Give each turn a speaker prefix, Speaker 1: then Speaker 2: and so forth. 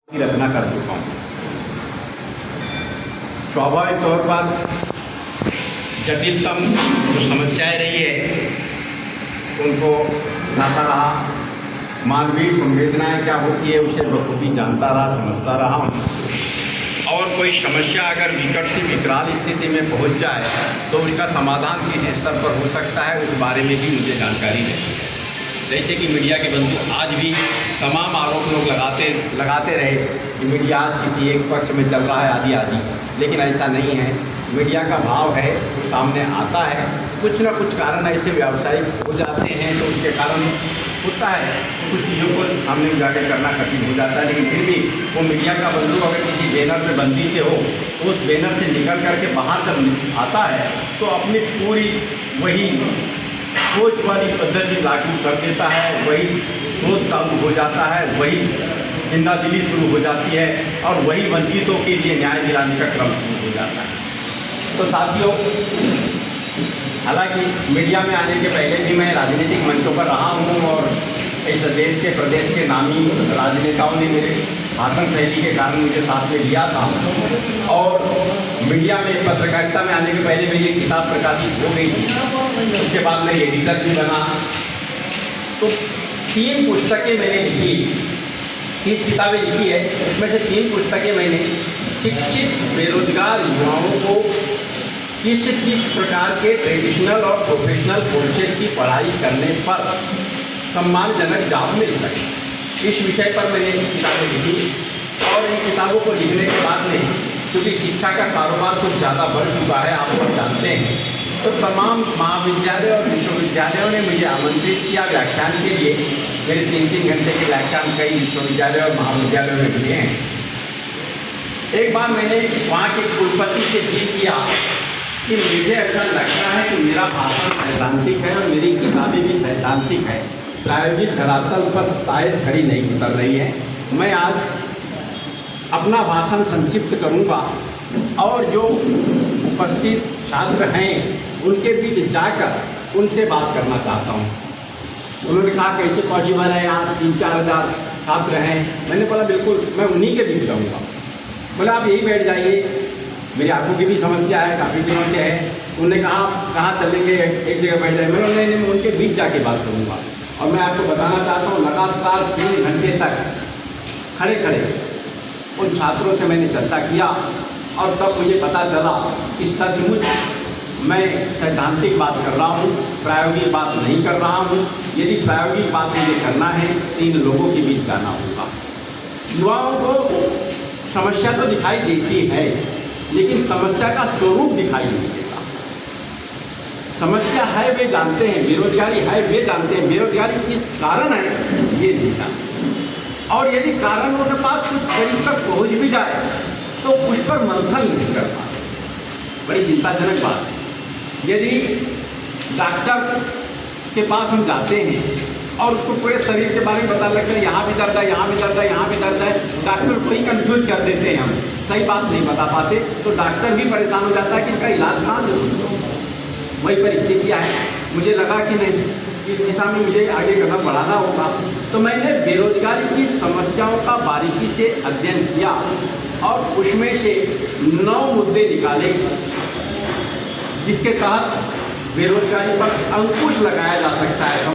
Speaker 1: की रचना कर चुका हूँ। स्वाभाविक तौर पर जटिलतम जो समस्याएं रही है उनको उठाता रहा, मानवीय संवेदनाएं क्या होती है उसे बखूबी जानता रहा, समझता रहा हूँ। और कोई समस्या अगर विकट से विकराल स्थिति में पहुँच जाए तो उसका समाधान किस स्तर पर हो सकता है उस बारे में भी मुझे जानकारी रहती है। जैसे कि मीडिया के बंधु आज भी तमाम आरोप लोग लगाते रहे कि मीडिया आज किसी एक पक्ष में चल रहा है आदि आदि, लेकिन ऐसा नहीं है। मीडिया का भाव है वो सामने आता है, कुछ ना कुछ कारण ऐसे व्यावसायिक हो जाते हैं तो उसके कारण होता है कुछ चीज़ों को सामने उजागर करना कठिन हो जाता है। लेकिन फिर भी वो मीडिया का बंधु अगर किसी बैनर पे बंदी से हो तो उस बैनर से निकल करके बाहर जब आता है तो अपनी पूरी वही सोच वाली पद्धति लागू कर देता है, वही सोच चालू हो जाता है, वही जिंदादिली शुरू हो जाती है और वही वंचितों के लिए न्याय दिलाने का क्रम शुरू हो जाता है। तो साथियों, हालांकि मीडिया में आने के पहले भी मैं राजनीतिक मंचों पर रहा हूँ और इस देश के प्रदेश के नामी राजनेताओं ने मेरे भाषण शैली के कारण मुझे साथ में लिया था। और मीडिया में पत्रकारिता में आने के पहले मेरी एक किताब प्रकाशित हो गई थी, उसके बाद मैं एडिटर भी बना। तो 3 पुस्तकें मैंने लिखी, 30 किताबें लिखी है, उसमें से 3 पुस्तकें मैंने शिक्षित बेरोजगार युवाओं को किस प्रकार के ट्रेडिशनल और प्रोफेशनल कोर्सेज की पढ़ाई करने पर सम्मानजनक जॉब मिल सके, इस विषय पर मैंने किताबें लिखी। और इन किताबों को लिखने के बाद में क्योंकि शिक्षा का कारोबार कुछ ज़्यादा बढ़ चुका है, आप लोग जानते हैं, तो तमाम महाविद्यालय और विश्वविद्यालयों ने मुझे आमंत्रित किया व्याख्यान के लिए। मेरे 3-3 घंटे के व्याख्यान कई विश्वविद्यालय और महाविद्यालयों में दिए हैं। एक बार मैंने वहाँ के कुलपति से जीत किया कि मुझे ऐसा लगता है कि मेरा भाषण सैद्धांतिक है और मेरी किताबें भी सैद्धांतिक है, प्रायोगिक धरातल पर शायद खड़ी नहीं उतर रही है। मैं आज अपना भाषण संक्षिप्त करूंगा और जो उपस्थित छात्र हैं उनके बीच जाकर उनसे बात करना चाहता हूं। उन्होंने कहा कैसे पॉसिबल है, यहाँ 3-4 हज़ार छात्र हैं। मैंने बोला बिल्कुल मैं उन्हीं के बीच जाऊँगा। बोला आप यही बैठ जाइए, मेरी आंखों की भी समस्या है, काफ़ी दिनों से है। उन्होंने कहा कहाँ चलेंगे, एक जगह बैठ जाए। मैंने नहीं, मैं उनके बीच जाके बात करूँगा। और मैं आपको बताना चाहता हूँ लगातार 3 घंटे तक खड़े खड़े उन छात्रों से मैंने चर्चा किया और तब मुझे पता चला कि सचमुच मैं सैद्धांतिक बात कर रहा हूँ, प्रायोगिक बात नहीं कर रहा हूँ। यदि प्रायोगिक बात मुझे करना है तो इन लोगों के बीच जाना होगा। युवाओं को समस्या तो दिखाई देती है लेकिन समस्या का स्वरूप दिखाई नहीं देता। समस्या है वे जानते हैं, बेरोजगारी है वे जानते हैं, बेरोजगारी किस कारण है ये नहीं जानते। और यदि कारण उनके पास कुछ करीब तक पहुँच भी जाए तो उस पर मंथन नहीं कर पाते। बड़ी चिंताजनक बात है। यदि डॉक्टर के पास हम जाते हैं और उसको पूरे शरीर के बारे में पता लगता है, यहाँ भी दर्द है, यहाँ भी दर्द है, यहाँ भी दर्द है, डॉक्टर को ही कंफ्यूज कर देते हैं, हम सही बात नहीं बता पाते, तो डॉक्टर भी परेशान हो जाता है कि इनका इलाज कहाँ से हो। वही परिस्थितियाँ हैं। मुझे लगा कि नहीं, इस दिशा में मुझे आगे कदम बढ़ाना होगा। तो मैंने बेरोजगारी की समस्याओं का बारीकी से अध्ययन किया और उसमें से 9 मुद्दे निकाले जिसके तहत बेरोजगारी पर अंकुश लगाया जा सकता है।